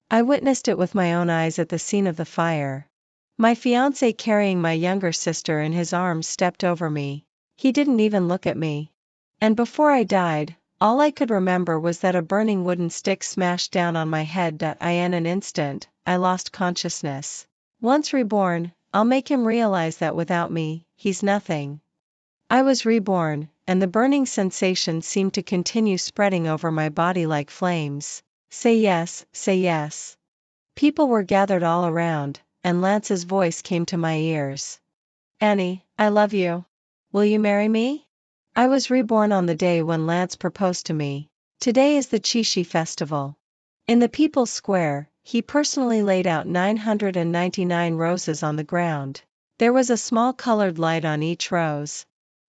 I witnessed it with my own eyes at the scene of the fire. My fiancé carrying my younger sister in his arms stepped over me. He didn't even look at me. And before I died, all I could remember was that a burning wooden stick smashed down on my head. In an instant, I lost consciousness. Once reborn, I'll make him realize that without me, he's nothing. I was reborn, and the burning sensation seemed to continue spreading over my body like flames. Say yes, say yes. People were gathered all around, and Lance's voice came to my ears. Annie, I love you. Will you marry me? I was reborn on the day when Lance proposed to me. Today is the Chishi festival. In the People's Square, he personally laid out 999 roses on the ground. There was a small colored light on each rose.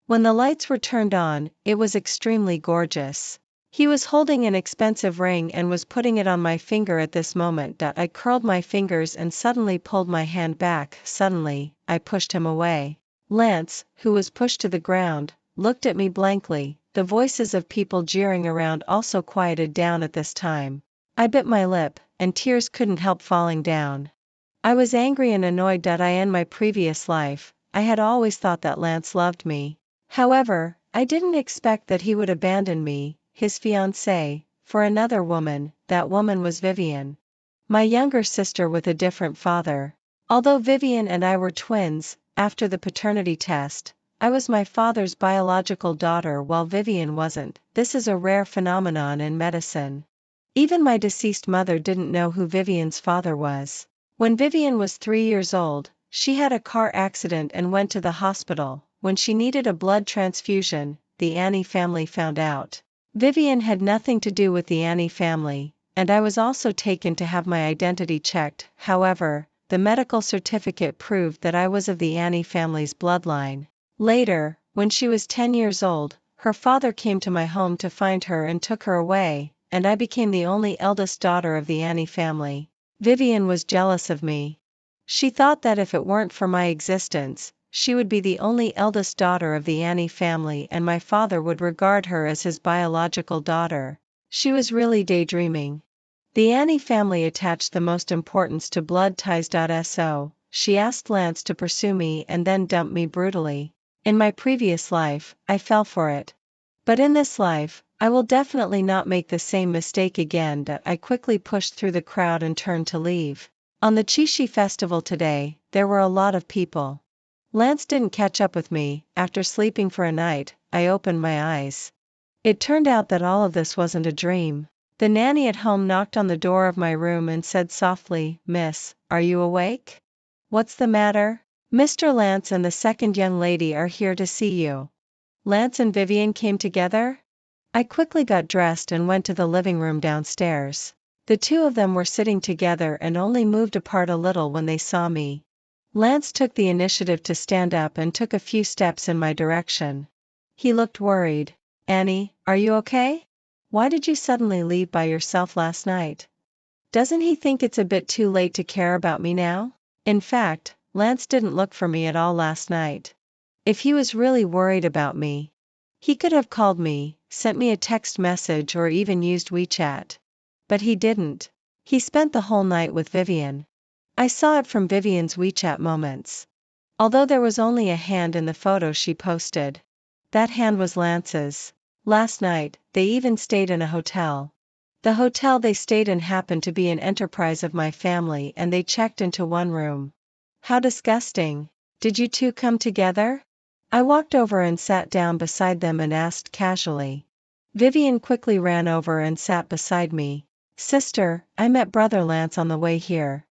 When the lights were turned on, it was extremely gorgeous. He was holding an expensive ring and was putting it on my finger at this moment. I curled my fingers and suddenly pulled my hand back. Suddenly, I pushed him away. Lance, who was pushed to the ground, looked at me blankly. The voices of people jeering around also quieted down at this time. I bit my lip, and tears couldn't help falling down. I was angry and annoyed. In my previous life, I had always thought that Lance loved me. However, I didn't expect that he would abandon me, his fiancée, for another woman. That woman was Vivian. My younger sister with a different father. Although Vivian and I were twins, after the paternity test, I was my father's biological daughter while Vivian wasn't. This is a rare phenomenon in medicine. Even my deceased mother didn't know who Vivian's father was. When Vivian was 3 years old, she had a car accident and went to the hospital. When she needed a blood transfusion, the Annie family found out. Vivian had nothing to do with the Annie family, and I was also taken to have my identity checked. However, the medical certificate proved that I was of the Annie family's bloodline. Later, when she was 10 years old, her father came to my home to find her and took her away, and I became the only eldest daughter of the Annie family. Vivian was jealous of me. She thought that if it weren't for my existence, she would be the only eldest daughter of the Annie family and my father would regard her as his biological daughter. She was really daydreaming. The Annie family attached the most importance to blood ties. So, she asked Lance to pursue me and then dump me brutally. In my previous life, I fell for it. But in this life, I will definitely not make the same mistake again. I quickly pushed through the crowd and turned to leave. On the Chishi festival today, there were a lot of people. Lance didn't catch up with me. After sleeping for a night, I opened my eyes. It turned out that all of this wasn't a dream. The nanny at home knocked on the door of my room and said softly, "Miss, are you awake? What's the matter? Mr. Lance and the second young lady are here to see you." Lance and Vivian came together? I quickly got dressed and went to the living room downstairs. The two of them were sitting together and only moved apart a little when they saw me. Lance took the initiative to stand up and took a few steps in my direction. He looked worried. "Annie, are you okay? Why did you suddenly leave by yourself last night? Doesn't he think it's a bit too late to care about me now?" In fact, Lance didn't look for me at all last night. If he was really worried about me, he could have called me, sent me a text message or even used WeChat. But he didn't. He spent the whole night with Vivian. I saw it from Vivian's WeChat moments. Although there was only a hand in the photo she posted. That hand was Lance's. Last night, they even stayed in a hotel. The hotel they stayed in happened to be an enterprise of my family and they checked into one room. How disgusting. Did you two come together? I walked over and sat down beside them and asked casually. Vivian quickly ran over and sat beside me. "Sister, I met Brother Lance on the way here.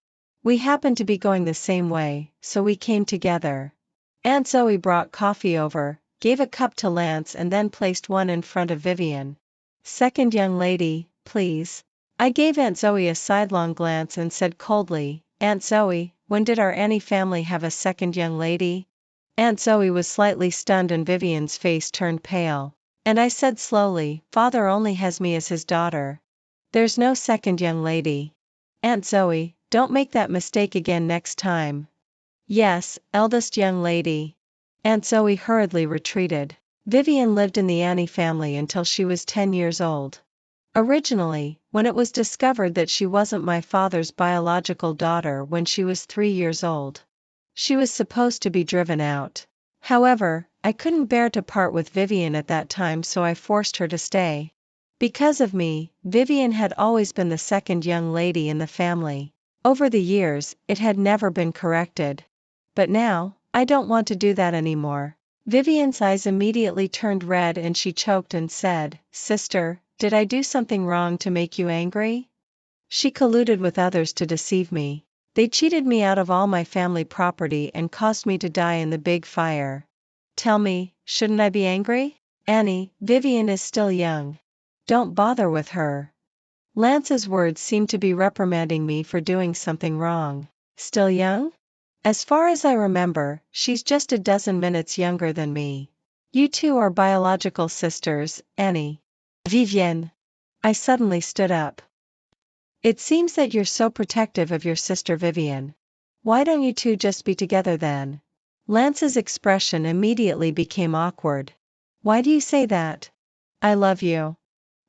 We happened to be going the same way, so we came together." Aunt Zoe brought coffee over, gave a cup to Lance and then placed one in front of Vivian. "Second young lady, please." I gave Aunt Zoe a sidelong glance and said coldly, "Aunt Zoe, when did our Annie family have a second young lady?" Aunt Zoe was slightly stunned and Vivian's face turned pale. And I said slowly, "Father only has me as his daughter. There's no second young lady." "Aunt Zoe, don't make that mistake again next time." "Yes, eldest young lady." Aunt Zoe hurriedly retreated. Vivian lived in the Annie family until she was 10 years old. Originally, when it was discovered that she wasn't my father's biological daughter when she was 3 years old, she was supposed to be driven out. However, I couldn't bear to part with Vivian at that time, so I forced her to stay. Because of me, Vivian had always been the second young lady in the family. Over the years, it had never been corrected. But now, I don't want to do that anymore. Vivian's eyes immediately turned red and she choked and said, "Sister, did I do something wrong to make you angry?" She colluded with others to deceive me. They cheated me out of all my family property and caused me to die in the big fire. Tell me, shouldn't I be angry? Annie, Vivian is still young. Don't bother with her. Lance's words seemed to be reprimanding me for doing something wrong. Still young? As far as I remember, she's just a dozen minutes younger than me. You two are biological sisters, Annie. Vivienne. I suddenly stood up. It seems that you're so protective of your sister Vivian. Why don't you two just be together then? Lance's expression immediately became awkward. Why do you say that? I love you.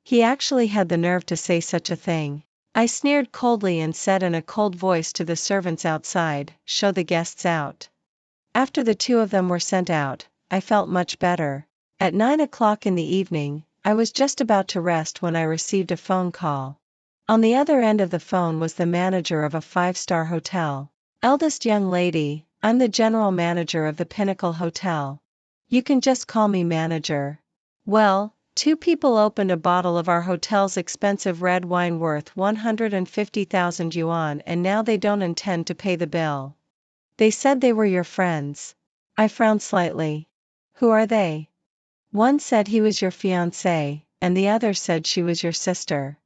He actually had the nerve to say such a thing. I sneered coldly and said in a cold voice to the servants outside, "Show the guests out." After the two of them were sent out, I felt much better. At 9 o'clock in the evening, I was just about to rest when I received a phone call. On the other end of the phone was the manager of a 5-star hotel. "Eldest young lady, I'm the general manager of the Pinnacle Hotel. You can just call me manager. Well, two people opened a bottle of our hotel's expensive red wine worth 150,000 yuan and now they don't intend to pay the bill. They said they were your friends." I frowned slightly. "Who are they?" One said he was your fiancé, and the other said she was your sister.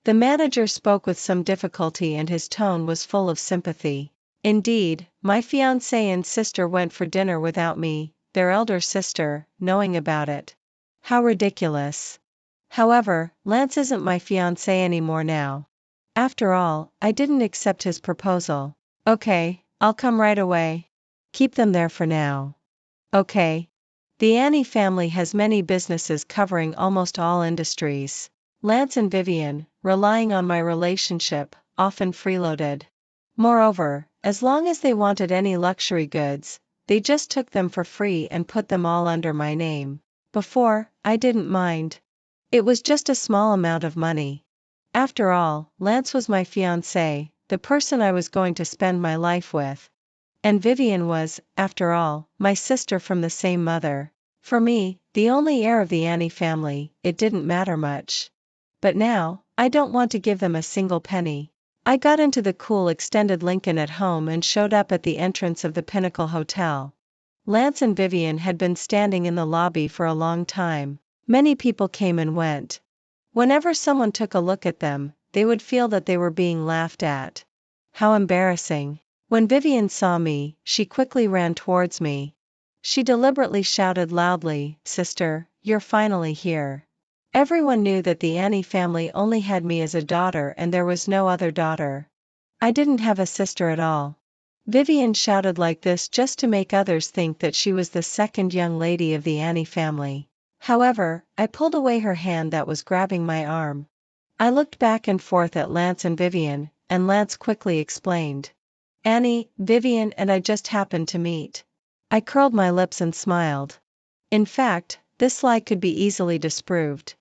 The manager spoke with some difficulty and his tone was full of sympathy. "Indeed, my fiancé and sister went for dinner without me, their elder sister, knowing about it. How ridiculous. However, Lance isn't my fiancé anymore now. After all, I didn't accept his proposal." "Okay, I'll come right away." "Keep them there for now." "Okay." The Annie family has many businesses covering almost all industries. Lance and Vivian, relying on my relationship, often freeloaded. Moreover, as long as they wanted any luxury goods, they just took them for free and put them all under my name. Before, I didn't mind. It was just a small amount of money. After all, Lance was my fiancé, the person I was going to spend my life with. And Vivian was, after all, my sister from the same mother. For me, the only heir of the Annie family, it didn't matter much. But now, I don't want to give them a single penny. I got into the cool extended Lincoln at home and showed up at the entrance of the Pinnacle Hotel. Lance and Vivian had been standing in the lobby for a long time. Many people came and went. Whenever someone took a look at them, they would feel that they were being laughed at. How embarrassing. When Vivian saw me, she quickly ran towards me. She deliberately shouted loudly, "Sister, you're finally here." Everyone knew that the Annie family only had me as a daughter and there was no other daughter. I didn't have a sister at all. Vivian shouted like this just to make others think that she was the second young lady of the Annie family. However, I pulled away her hand that was grabbing my arm. I looked back and forth at Lance and Vivian, and Lance quickly explained. "Annie, Vivian and I just happened to meet." I curled my lips and smiled. In fact, this lie could be easily disproved.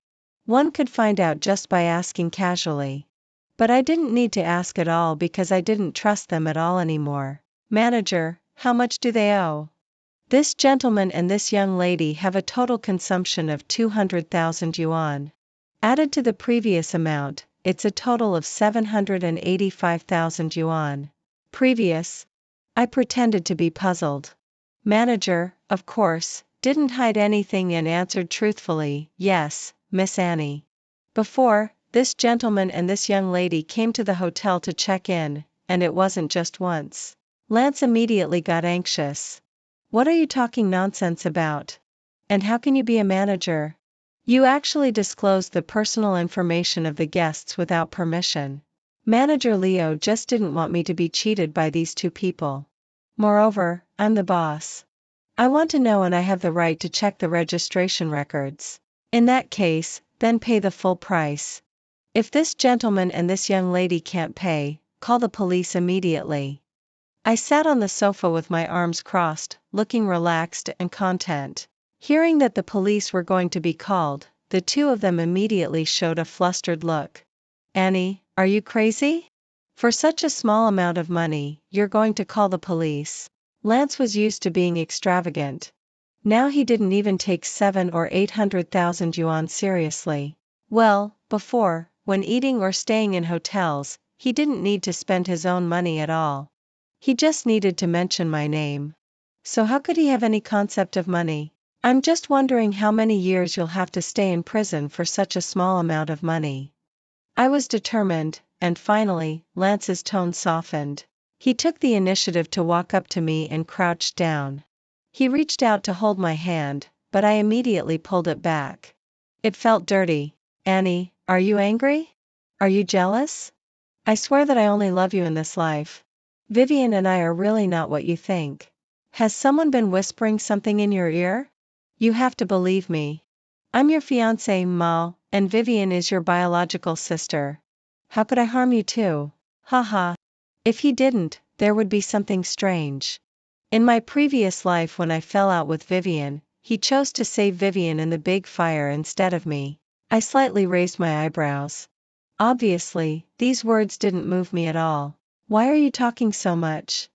One could find out just by asking casually. But I didn't need to ask at all because I didn't trust them at all anymore. "Manager, how much do they owe?" "This gentleman and this young lady have a total consumption of 200,000 yuan. Added to the previous amount, it's a total of 785,000 yuan. Previous?" I pretended to be puzzled. Manager, of course, didn't hide anything and answered truthfully, "Yes, Miss Annie. Before, this gentleman and this young lady came to the hotel to check in, and it wasn't just once." Lance immediately got anxious. "What are you talking nonsense about? And how can you be a manager? You actually disclosed the personal information of the guests without permission." Manager Leo just didn't want me to be cheated by these two people. Moreover, I'm the boss. I want to know and I have the right to check the registration records. In that case, then pay the full price. If this gentleman and this young lady can't pay, call the police immediately. I sat on the sofa with my arms crossed, looking relaxed and content. Hearing that the police were going to be called, the two of them immediately showed a flustered look. Annie, are you crazy? For such a small amount of money, you're going to call the police. Lance was used to being extravagant. Now he didn't even take 7 or 800,000 yuan seriously. Well, before, when eating or staying in hotels, he didn't need to spend his own money at all. He just needed to mention my name. So how could he have any concept of money? I'm just wondering how many years you'll have to stay in prison for such a small amount of money. I was determined, and finally, Lance's tone softened. He took the initiative to walk up to me and crouched down. He reached out to hold my hand, but I immediately pulled it back. It felt dirty. Annie, are you angry? Are you jealous? I swear that I only love you in this life. Vivian and I are really not what you think. Has someone been whispering something in your ear? You have to believe me. I'm your fiancé, Ma, and Vivian is your biological sister. How could I harm you too? Haha. If he didn't, there would be something strange. In my previous life when I fell out with Vivian, he chose to save Vivian in the big fire instead of me. I slightly raised my eyebrows. Obviously, these words didn't move me at all. Why are you talking so much?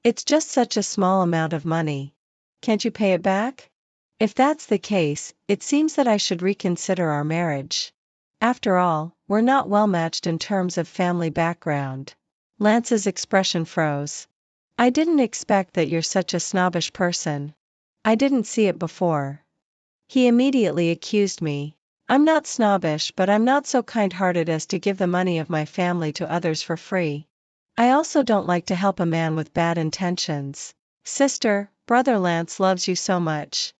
It's just such a small amount of money. Can't you pay it back? If that's the case, it seems that I should reconsider our marriage. After all, we're not well matched in terms of family background. Lance's expression froze. I didn't expect that you're such a snobbish person. I didn't see it before. He immediately accused me. I'm not snobbish, but I'm not so kind-hearted as to give the money of my family to others for free. I also don't like to help a man with bad intentions. Sister, brother Lance loves you so much.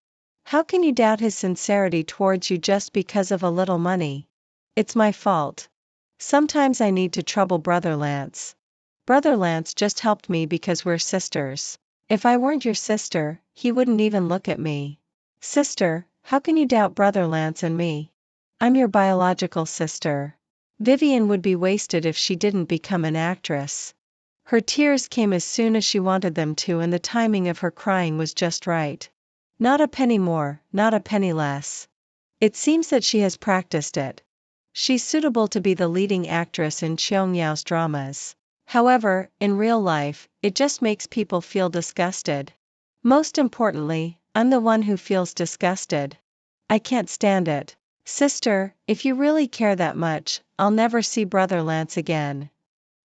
How can you doubt his sincerity towards you just because of a little money? It's my fault. Sometimes I need to trouble brother Lance. Brother Lance just helped me because we're sisters. If I weren't your sister, he wouldn't even look at me. Sister, how can you doubt brother Lance and me? I'm your biological sister. Vivian would be wasted if she didn't become an actress. Her tears came as soon as she wanted them to, and the timing of her crying was just right. Not a penny more, not a penny less. It seems that she has practiced it. She's suitable to be the leading actress in Cheong Yao's dramas. However, in real life, it just makes people feel disgusted. Most importantly, I'm the one who feels disgusted. I can't stand it. Sister, if you really care that much, I'll never see brother Lance again.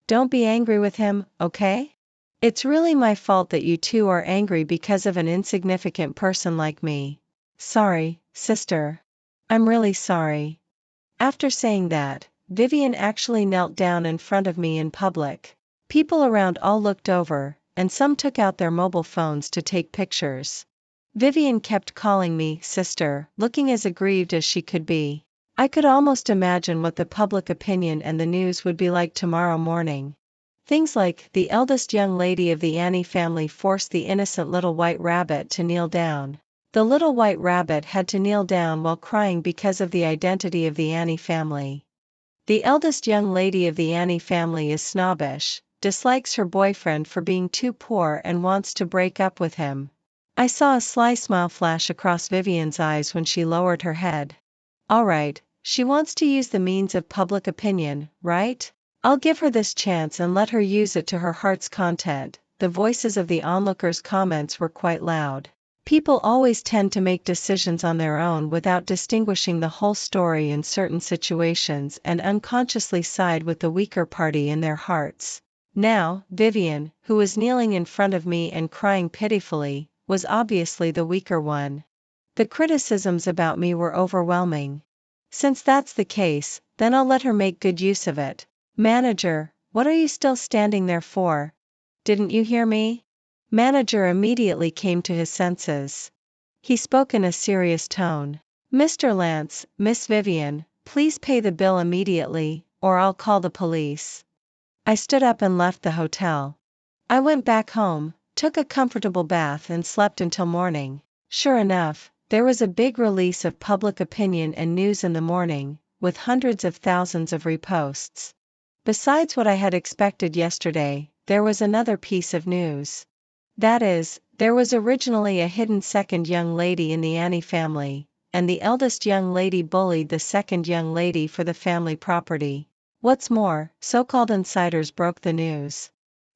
Don't be angry with him, okay? It's really my fault that you two are angry because of an insignificant person like me. Sorry, sister. I'm really sorry. After saying that, Vivian actually knelt down in front of me in public. People around all looked over, and some took out their mobile phones to take pictures. Vivian kept calling me sister, looking as aggrieved as she could be. I could almost imagine what the public opinion and the news would be like tomorrow morning. Things like, the eldest young lady of the Annie family forced the innocent little white rabbit to kneel down. The little white rabbit had to kneel down while crying because of the identity of the Annie family. The eldest young lady of the Annie family is snobbish, dislikes her boyfriend for being too poor and wants to break up with him. I saw a sly smile flash across Vivian's eyes when she lowered her head. All right, she wants to use the means of public opinion, right? I'll give her this chance and let her use it to her heart's content. The voices of the onlookers' comments were quite loud. People always tend to make decisions on their own without distinguishing the whole story in certain situations and unconsciously side with the weaker party in their hearts. Now, Vivian, who was kneeling in front of me and crying pitifully, was obviously the weaker one. The criticisms about me were overwhelming. Since that's the case, then I'll let her make good use of it. Manager, what are you still standing there for? Didn't you hear me? Manager immediately came to his senses. He spoke in a serious tone. Mr. Lance, Miss Vivian, please pay the bill immediately, or I'll call the police. I stood up and left the hotel. I went back home, took a comfortable bath and slept until morning. Sure enough, there was a big release of public opinion and news in the morning. with hundreds of thousands of reposts. Besides what I had expected yesterday, there was another piece of news. That is, there was originally a hidden second young lady in the Annie family, and the eldest young lady bullied the second young lady for the family property. What's more, so-called insiders broke the news.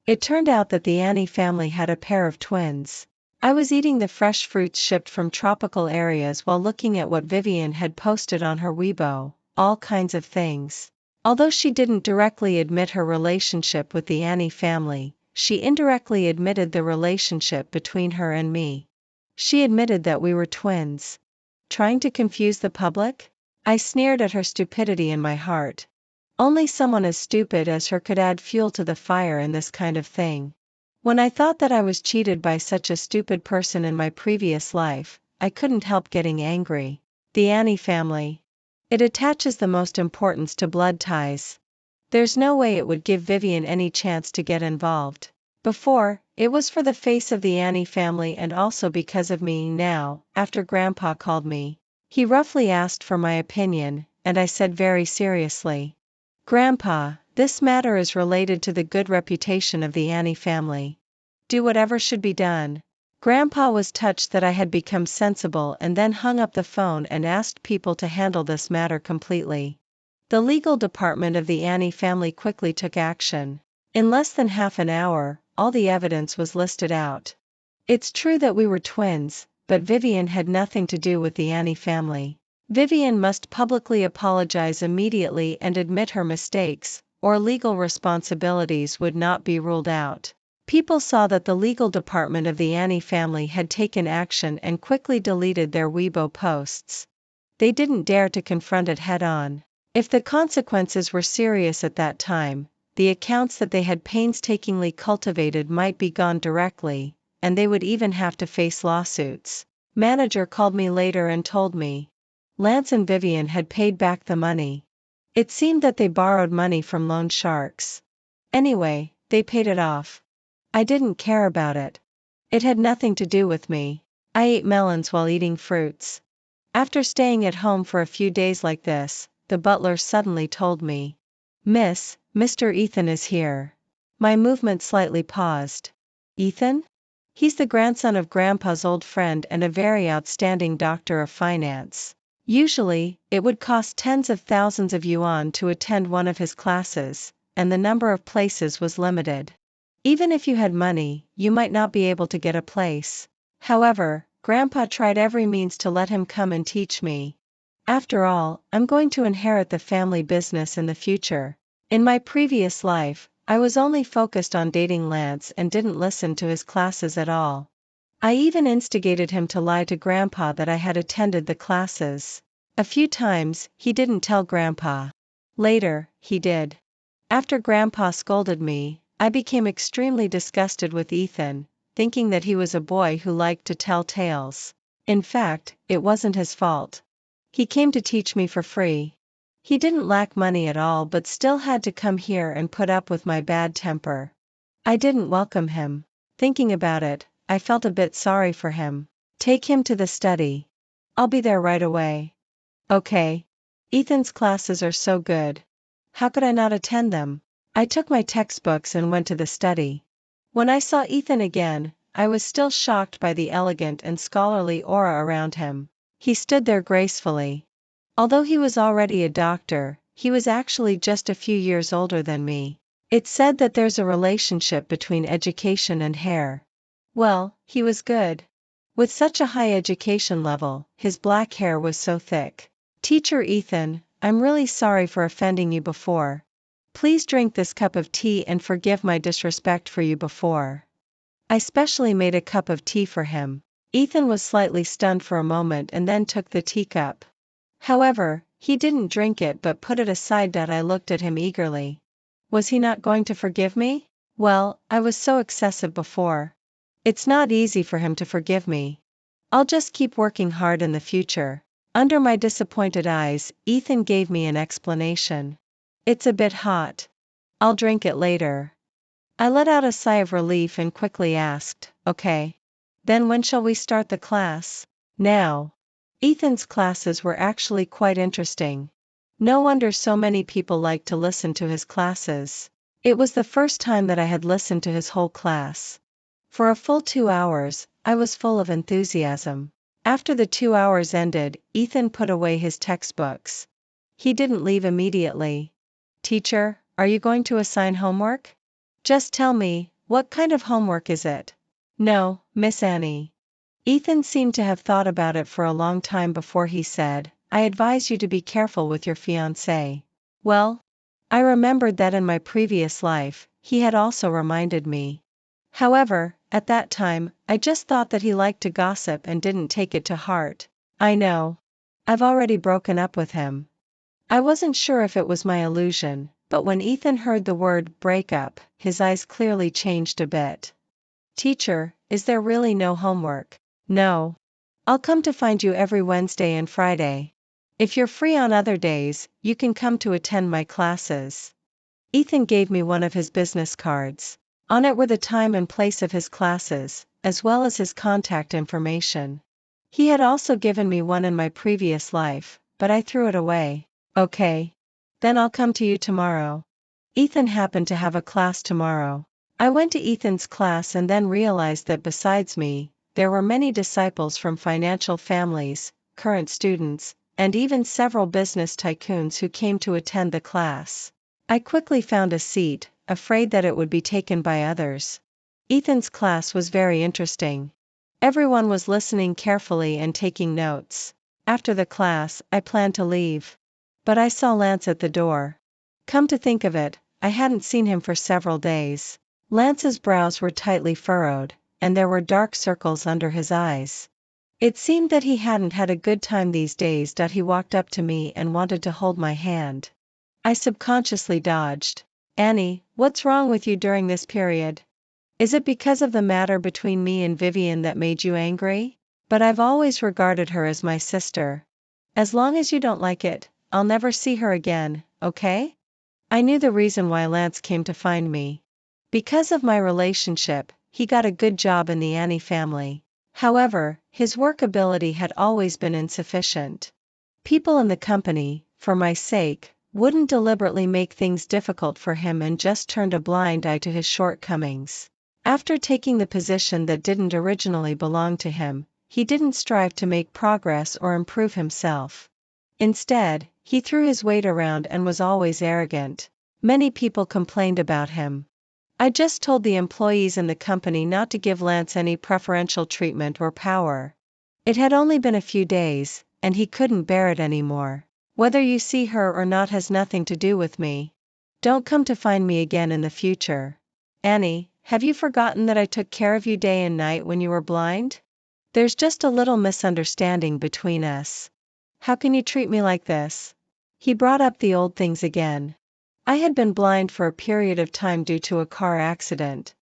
It turned out that the Annie family had a pair of twins. I was eating the fresh fruits shipped from tropical areas while looking at what Vivian had posted on her Weibo, all kinds of things. Although she didn't directly admit her relationship with the Annie family, she indirectly admitted the relationship between her and me. She admitted that we were twins. Trying to confuse the public? I sneered at her stupidity in my heart. Only someone as stupid as her could add fuel to the fire in this kind of thing. When I thought that I was cheated by such a stupid person in my previous life, I couldn't help getting angry. The Annie family. It attaches the most importance to blood ties. There's no way it would give Vivian any chance to get involved. Before, it was for the face of the Annie family and also because of me. Now, after Grandpa called me, he roughly asked for my opinion, and I said very seriously, "Grandpa, this matter is related to the good reputation of the Annie family. Do whatever should be done." Grandpa was touched that I had become sensible and then hung up the phone and asked people to handle this matter completely. The legal department of the Annie family quickly took action. In less than half an hour, all the evidence was listed out. It's true that we were twins, but Vivian had nothing to do with the Annie family. Vivian must publicly apologize immediately and admit her mistakes, or legal responsibilities would not be ruled out. People saw that the legal department of the Annie family had taken action and quickly deleted their Weibo posts. They didn't dare to confront it head-on. If the consequences were serious at that time, the accounts that they had painstakingly cultivated might be gone directly, and they would even have to face lawsuits. Manager called me later and told me Lance and Vivian had paid back the money. It seemed that they borrowed money from loan sharks. Anyway, they paid it off. I didn't care about it. It had nothing to do with me. I ate melons while eating fruits. After staying at home for a few days like this, the butler suddenly told me, "Miss, Mr. Ethan is here." My movement slightly paused. Ethan? He's the grandson of Grandpa's old friend and a very outstanding doctor of finance. Usually, it would cost tens of thousands of yuan to attend one of his classes, and the number of places was limited. Even if you had money, you might not be able to get a place. However, Grandpa tried every means to let him come and teach me. After all, I'm going to inherit the family business in the future. In my previous life, I was only focused on dating Lance and didn't listen to his classes at all. I even instigated him to lie to Grandpa that I had attended the classes. A few times, he didn't tell Grandpa. Later, he did. After Grandpa scolded me, I became extremely disgusted with Ethan, thinking that he was a boy who liked to tell tales. In fact, it wasn't his fault. He came to teach me for free. He didn't lack money at all but still had to come here and put up with my bad temper. I didn't welcome him. Thinking about it, I felt a bit sorry for him. Take him to the study. I'll be there right away. Okay. Ethan's classes are so good. How could I not attend them? I took my textbooks and went to the study. When I saw Ethan again, I was still shocked by the elegant and scholarly aura around him. He stood there gracefully. Although he was already a doctor, he was actually just a few years older than me. It's said that there's a relationship between education and hair. Well, he was good. With such a high education level, his black hair was so thick. Teacher Ethan, I'm really sorry for offending you before. Please drink this cup of tea and forgive my disrespect for you before. I specially made a cup of tea for him. Ethan was slightly stunned for a moment and then took the teacup. However, he didn't drink it but put it aside. I looked at him eagerly. Was he not going to forgive me? Well, I was so excessive before. It's not easy for him to forgive me. I'll just keep working hard in the future. Under my disappointed eyes, Ethan gave me an explanation. It's a bit hot. I'll drink it later. I let out a sigh of relief and quickly asked, okay. Then when shall we start the class? Now. Ethan's classes were actually quite interesting. No wonder so many people liked to listen to his classes. It was the first time that I had listened to his whole class. For a full 2 hours, I was full of enthusiasm. After the 2 hours ended, Ethan put away his textbooks. He didn't leave immediately. "Teacher, are you going to assign homework? Just tell me, what kind of homework is it?" "No, Miss Annie." Ethan seemed to have thought about it for a long time before he said, "I advise you to be careful with your fiancé." Well, I remembered that in my previous life, he had also reminded me. However, at that time, I just thought that he liked to gossip and didn't take it to heart. I know. I've already broken up with him. I wasn't sure if it was my illusion, but when Ethan heard the word break up, his eyes clearly changed a bit. "Teacher, is there really no homework?" "No. I'll come to find you every Wednesday and Friday. If you're free on other days, you can come to attend my classes." Ethan gave me one of his business cards. On it were the time and place of his classes, as well as his contact information. He had also given me one in my previous life, but I threw it away. "Okay. Then I'll come to you tomorrow." Ethan happened to have a class tomorrow. I went to Ethan's class and then realized that besides me, there were many disciples from financial families, current students, and even several business tycoons who came to attend the class. I quickly found a seat, afraid that it would be taken by others. Ethan's class was very interesting. Everyone was listening carefully and taking notes. After the class, I planned to leave. But I saw Lance at the door. Come to think of it, I hadn't seen him for several days. Lance's brows were tightly furrowed, and there were dark circles under his eyes. It seemed that he hadn't had a good time these days. He walked up to me and wanted to hold my hand. I subconsciously dodged. "Annie, what's wrong with you during this period? Is it because of the matter between me and Vivian that made you angry? But I've always regarded her as my sister. As long as you don't like it, I'll never see her again, okay?" I knew the reason why Lance came to find me. Because of my relationship, he got a good job in the Annie family. However, his work ability had always been insufficient. People in the company, for my sake, wouldn't deliberately make things difficult for him and just turned a blind eye to his shortcomings. After taking the position that didn't originally belong to him, he didn't strive to make progress or improve himself. Instead, he threw his weight around and was always arrogant. Many people complained about him. I just told the employees in the company not to give Lance any preferential treatment or power. It had only been a few days, and he couldn't bear it anymore. "Whether you see her or not has nothing to do with me. Don't come to find me again in the future. Annie, have you forgotten that I took care of you day and night when you were blind? There's just a little misunderstanding between us. How can you treat me like this?" He brought up the old things again. I had been blind for a period of time due to a car accident.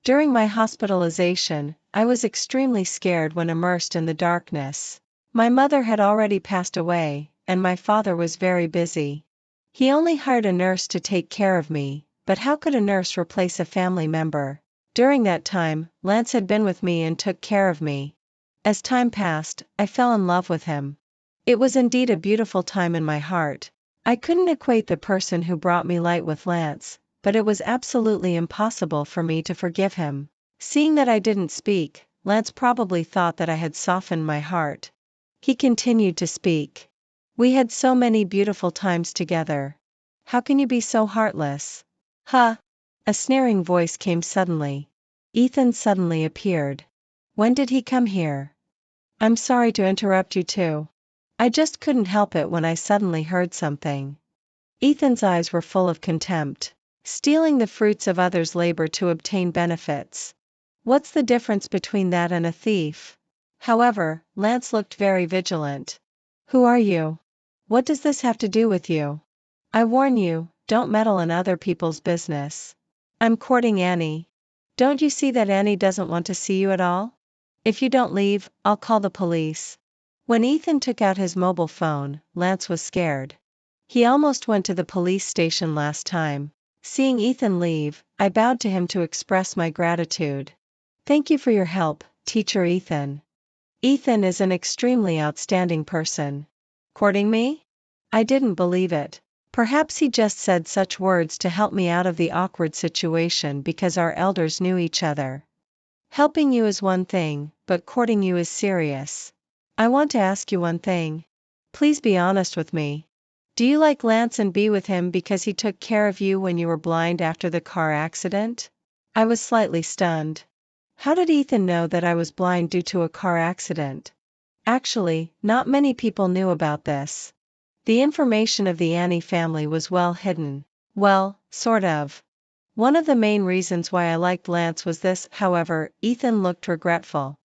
During my hospitalization, I was extremely scared when immersed in the darkness. My mother had already passed away, and my father was very busy. He only hired a nurse to take care of me, but how could a nurse replace a family member? During that time, Lance had been with me and took care of me. As time passed, I fell in love with him. It was indeed a beautiful time in my heart. I couldn't equate the person who brought me light with Lance, but it was absolutely impossible for me to forgive him. Seeing that I didn't speak, Lance probably thought that I had softened my heart. He continued to speak. "We had so many beautiful times together. How can you be so heartless?" "Huh!" A sneering voice came suddenly. Ethan suddenly appeared. "When did he come here?" "I'm sorry to interrupt you too. I just couldn't help it when I suddenly heard something." Ethan's eyes were full of contempt. "Stealing the fruits of others' labor to obtain benefits. What's the difference between that and a thief?" However, Lance looked very vigilant. "Who are you? What does this have to do with you? I warn you, don't meddle in other people's business." "I'm courting Annie. Don't you see that Annie doesn't want to see you at all? If you don't leave, I'll call the police." When Ethan took out his mobile phone, Lance was scared. He almost went to the police station last time. Seeing Ethan leave, I bowed to him to express my gratitude. "Thank you for your help, Teacher Ethan. Ethan is an extremely outstanding person." "Courting me?" I didn't believe it. Perhaps he just said such words to help me out of the awkward situation because our elders knew each other. Helping you is one thing, but courting you is serious. I want to ask you one thing. Please be honest with me. Do you like Lance and be with him because he took care of you when you were blind after the car accident? I was slightly stunned. How did Ethan know that I was blind due to a car accident? Actually, not many people knew about this. The information of the Annie family was well hidden. Well, sort of. One of the main reasons why I liked Lance was this, however. Ethan looked regretful.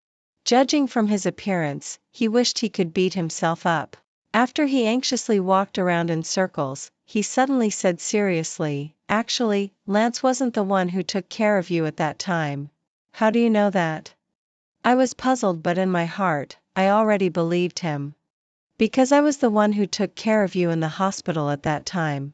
Judging from his appearance, he wished he could beat himself up. After he anxiously walked around in circles, he suddenly said seriously, "Actually, Lance wasn't the one who took care of you at that time." How do you know that? I was puzzled, but in my heart, I already believed him. Because I was the one who took care of you in the hospital at that time.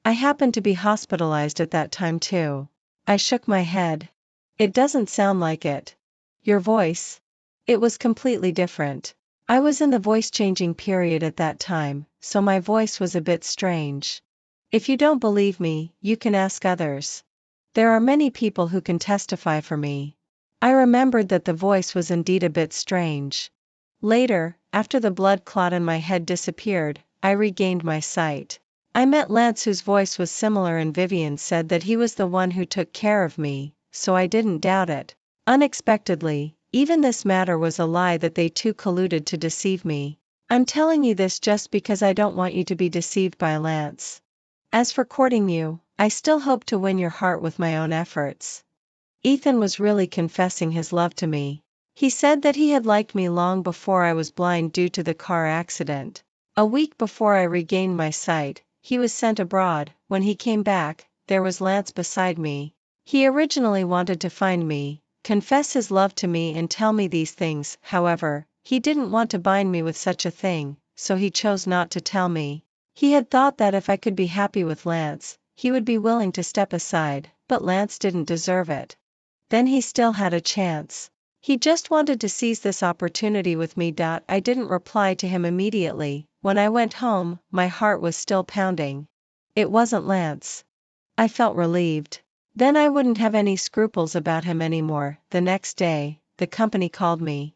I happened to be hospitalized at that time too. I shook my head. It doesn't sound like it. Your voice? It was completely different. I was in the voice-changing period at that time, so my voice was a bit strange. If you don't believe me, you can ask others. There are many people who can testify for me. I remembered that the voice was indeed a bit strange. Later, after the blood clot in my head disappeared, I regained my sight. I met Lance, whose voice was similar, and Vivian said that he was the one who took care of me, so I didn't doubt it. Unexpectedly, even this matter was a lie that they two colluded to deceive me. I'm telling you this just because I don't want you to be deceived by Lance. As for courting you, I still hope to win your heart with my own efforts. Ethan was really confessing his love to me. He said that he had liked me long before I was blind due to the car accident. A week before I regained my sight, he was sent abroad. When he came back, there was Lance beside me. He originally wanted to find me, confess his love to me and tell me these things. However, he didn't want to bind me with such a thing, so he chose not to tell me. He had thought that if I could be happy with Lance, he would be willing to step aside, but Lance didn't deserve it. Then he still had a chance. He just wanted to seize this opportunity with me. I didn't reply to him immediately. When I went home, my heart was still pounding. It wasn't Lance. I felt relieved. Then I wouldn't have any scruples about him anymore. The next day, the company called me.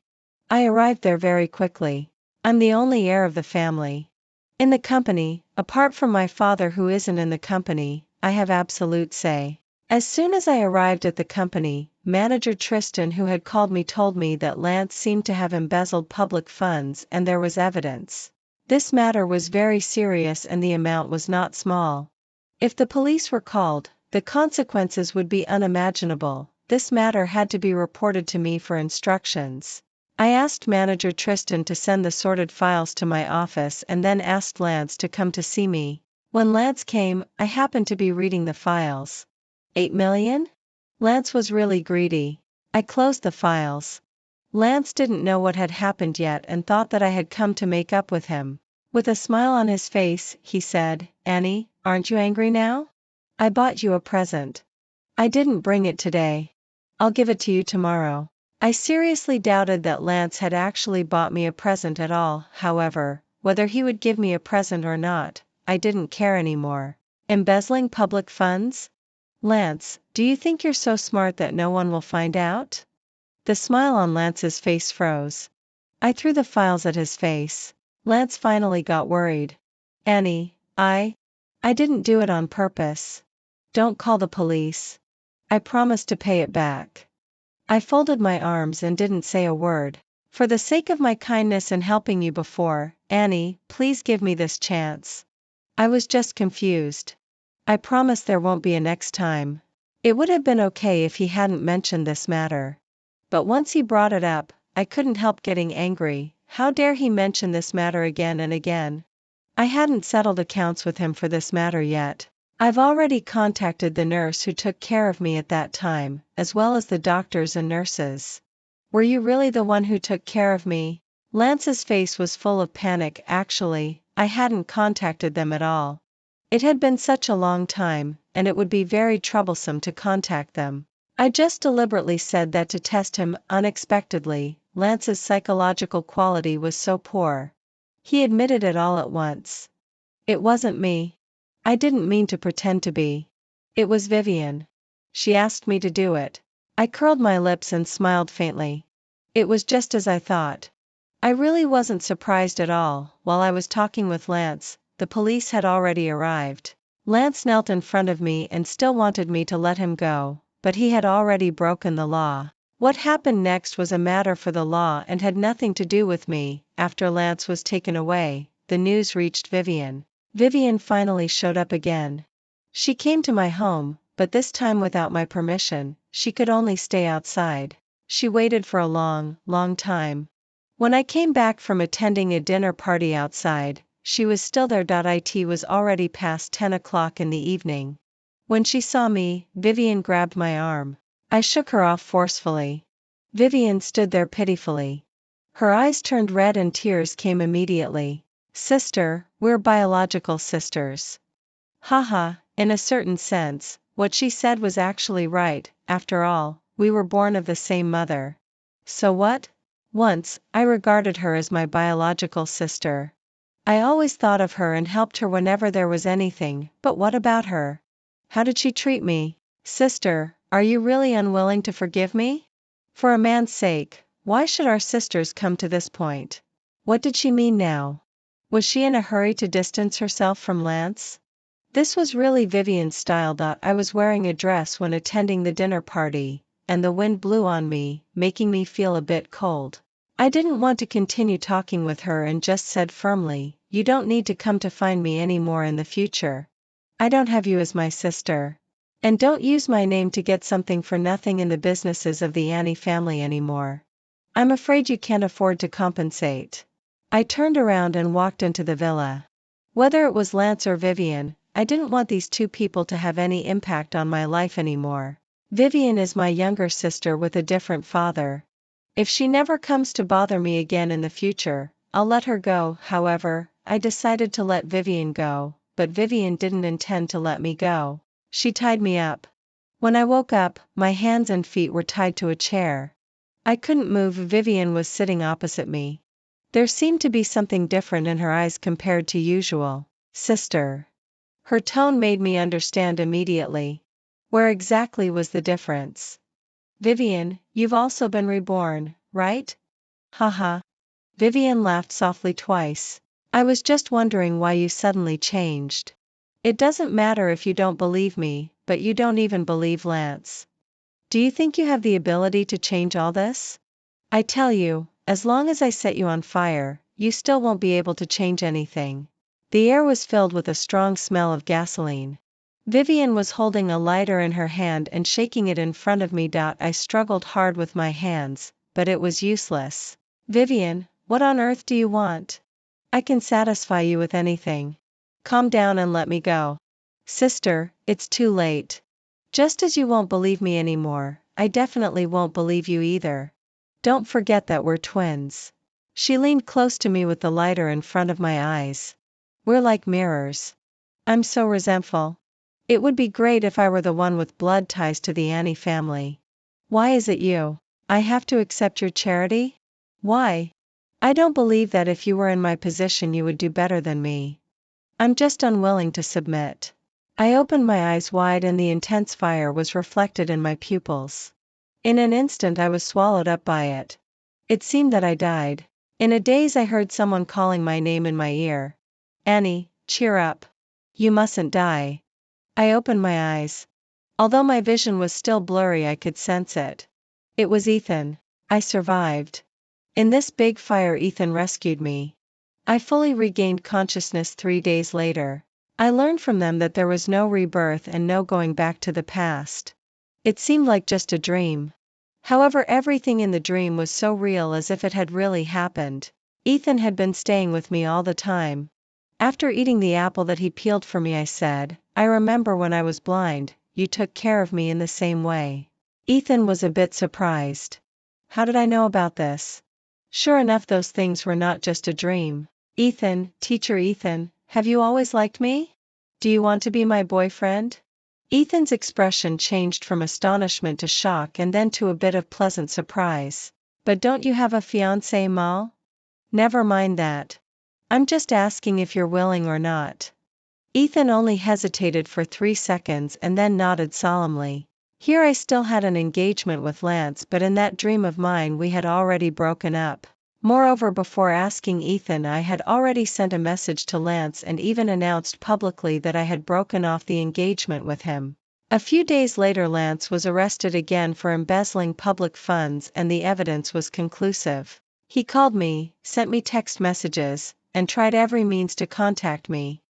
I arrived there very quickly. I'm the only heir of the family. In the company, apart from my father who isn't in the company, I have absolute say. As soon as I arrived at the company, manager Tristan, who had called me, told me that Lance seemed to have embezzled public funds and there was evidence. This matter was very serious and the amount was not small. If the police were called, the consequences would be unimaginable. This matter had to be reported to me for instructions. I asked manager Tristan to send the sorted files to my office and then asked Lance to come to see me. When Lance came, I happened to be reading the files. 8 million? Lance was really greedy. I closed the files. Lance didn't know what had happened yet and thought that I had come to make up with him. With a smile on his face, he said, "Annie, aren't you angry now? I bought you a present. I didn't bring it today. I'll give it to you tomorrow." I seriously doubted that Lance had actually bought me a present at all. However, whether he would give me a present or not, I didn't care anymore. Embezzling public funds? Lance, do you think you're so smart that no one will find out? The smile on Lance's face froze. I threw the files at his face. Lance finally got worried. "Annie, I didn't do it on purpose. Don't call the police. I promised to pay it back." I folded my arms and didn't say a word. "For the sake of my kindness in helping you before, Annie, please give me this chance." I was just confused. "I promise there won't be a next time." It would have been okay if he hadn't mentioned this matter. But once he brought it up, I couldn't help getting angry. How dare he mention this matter again and again? I hadn't settled accounts with him for this matter yet. I've already contacted the nurse who took care of me at that time, as well as the doctors and nurses. "Were you really the one who took care of me?" Lance's face was full of panic. "Actually, I hadn't contacted them at all. It had been such a long time, and it would be very troublesome to contact them. I just deliberately said that to test him." Unexpectedly, Lance's psychological quality was so poor. He admitted it all at once. It wasn't me. I didn't mean to pretend to be. It was Vivian. She asked me to do it. I curled my lips and smiled faintly. It was just as I thought. I really wasn't surprised at all. While I was talking with Lance, the police had already arrived. Lance knelt in front of me and still wanted me to let him go, but he had already broken the law. What happened next was a matter for the law and had nothing to do with me. After Lance was taken away, the news reached Vivian. Vivian finally showed up again. She came to my home, but this time without my permission. She could only stay outside. She waited for a long, long time. When I came back from attending a dinner party outside, she was still there. It was already past 10 o'clock in the evening. When she saw me, Vivian grabbed my arm. I shook her off forcefully. Vivian stood there pitifully. Her eyes turned red and tears came immediately. Sister, we're biological sisters. Haha, in a certain sense, what she said was actually right. After all, we were born of the same mother. So what? Once, I regarded her as my biological sister. I always thought of her and helped her whenever there was anything, but what about her? How did she treat me? Sister, are you really unwilling to forgive me? For a man's sake, why should our sisters come to this point? What did she mean now? Was she in a hurry to distance herself from Lance? This was really Vivian's style. I was wearing a dress when attending the dinner party, and the wind blew on me, making me feel a bit cold. I didn't want to continue talking with her and just said firmly, "You don't need to come to find me anymore in the future. I don't have you as my sister. And don't use my name to get something for nothing in the businesses of the Annie family anymore. I'm afraid you can't afford to compensate." I turned around and walked into the villa. Whether it was Lance or Vivian, I didn't want these two people to have any impact on my life anymore. Vivian is my younger sister with a different father. If she never comes to bother me again in the future, I'll let her go. However, I decided to let Vivian go, but Vivian didn't intend to let me go. She tied me up. When I woke up, my hands and feet were tied to a chair. I couldn't move. Vivian was sitting opposite me. There seemed to be something different in her eyes compared to usual. Sister. Her tone made me understand immediately. Where exactly was the difference? Vivian, you've also been reborn, right? Haha. Vivian laughed softly twice. I was just wondering why you suddenly changed. It doesn't matter if you don't believe me, but you don't even believe Lance. Do you think you have the ability to change all this? I tell you, as long as I set you on fire, you still won't be able to change anything. The air was filled with a strong smell of gasoline. Vivian was holding a lighter in her hand and shaking it in front of me. I struggled hard with my hands, but it was useless. Vivian, what on earth do you want? I can satisfy you with anything. Calm down and let me go. Sister, it's too late. Just as you won't believe me anymore, I definitely won't believe you either. Don't forget that we're twins. She leaned close to me with the lighter in front of my eyes. We're like mirrors. I'm so resentful. It would be great if I were the one with blood ties to the Annie family. Why is it you? I have to accept your charity? Why? I don't believe that if you were in my position you would do better than me. I'm just unwilling to submit. I opened my eyes wide and the intense fire was reflected in my pupils. In an instant I was swallowed up by it. It seemed that I died. In a daze I heard someone calling my name in my ear. Annie, cheer up. You mustn't die. I opened my eyes. Although my vision was still blurry I could sense it. It was Ethan. I survived. In this big fire Ethan rescued me. I fully regained consciousness 3 days later. I learned from them that there was no rebirth and no going back to the past. It seemed like just a dream. However, everything in the dream was so real as if it had really happened. Ethan had been staying with me all the time. After eating the apple that he peeled for me I said, I remember when I was blind, you took care of me in the same way. Ethan was a bit surprised. How did I know about this? Sure enough those things were not just a dream. Ethan, teacher Ethan, have you always liked me? Do you want to be my boyfriend? Ethan's expression changed from astonishment to shock and then to a bit of pleasant surprise. But don't you have a fiancé, Mal? Never mind that. I'm just asking if you're willing or not. Ethan only hesitated for 3 seconds and then nodded solemnly. Here I still had an engagement with Lance, but in that dream of mine we had already broken up. Moreover, before asking Ethan, I had already sent a message to Lance and even announced publicly that I had broken off the engagement with him. A few days later Lance was arrested again for embezzling public funds, and the evidence was conclusive. He called me, sent me text messages, and tried every means to contact me.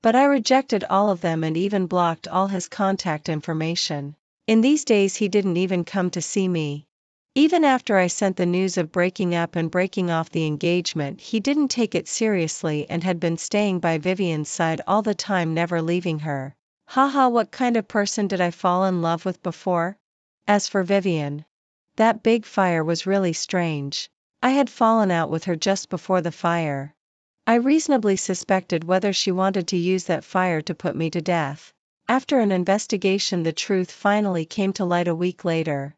But I rejected all of them and even blocked all his contact information. In these days he didn't even come to see me. Even after I sent the news of breaking up and breaking off the engagement, he didn't take it seriously and had been staying by Vivian's side all the time, never leaving her. Haha, what kind of person did I fall in love with before? As for Vivian, that big fire was really strange. I had fallen out with her just before the fire. I reasonably suspected whether she wanted to use that fire to put me to death. After an investigation, the truth finally came to light a week later.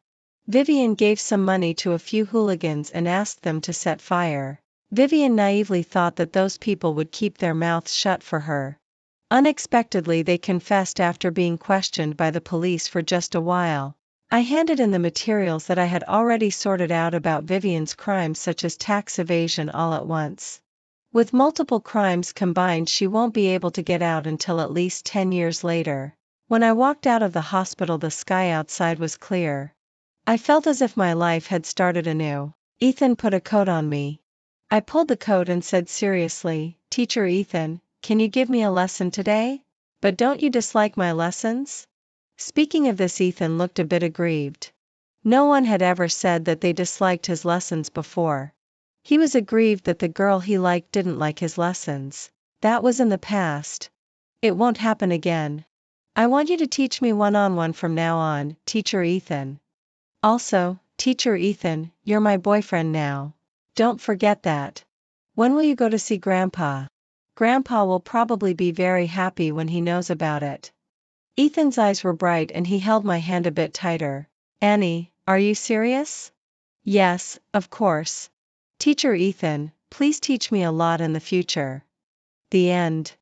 Vivian gave some money to a few hooligans and asked them to set fire. Vivian naively thought that those people would keep their mouths shut for her. Unexpectedly, they confessed after being questioned by the police for just a while. I handed in the materials that I had already sorted out about Vivian's crimes, such as tax evasion, all at once. With multiple crimes combined, she won't be able to get out until at least 10 years later. When I walked out of the hospital, the sky outside was clear. I felt as if my life had started anew. Ethan put a coat on me. I pulled the coat and said seriously, "Teacher Ethan, can you give me a lesson today? But don't you dislike my lessons?" Speaking of this, Ethan looked a bit aggrieved. No one had ever said that they disliked his lessons before. He was aggrieved that the girl he liked didn't like his lessons. That was in the past. It won't happen again. I want you to teach me one-on-one from now on, Teacher Ethan. Also, Teacher Ethan, you're my boyfriend now. Don't forget that. When will you go to see Grandpa? Grandpa will probably be very happy when he knows about it. Ethan's eyes were bright and he held my hand a bit tighter. Annie, are you serious? Yes, of course. Teacher Ethan, please teach me a lot in the future. The end.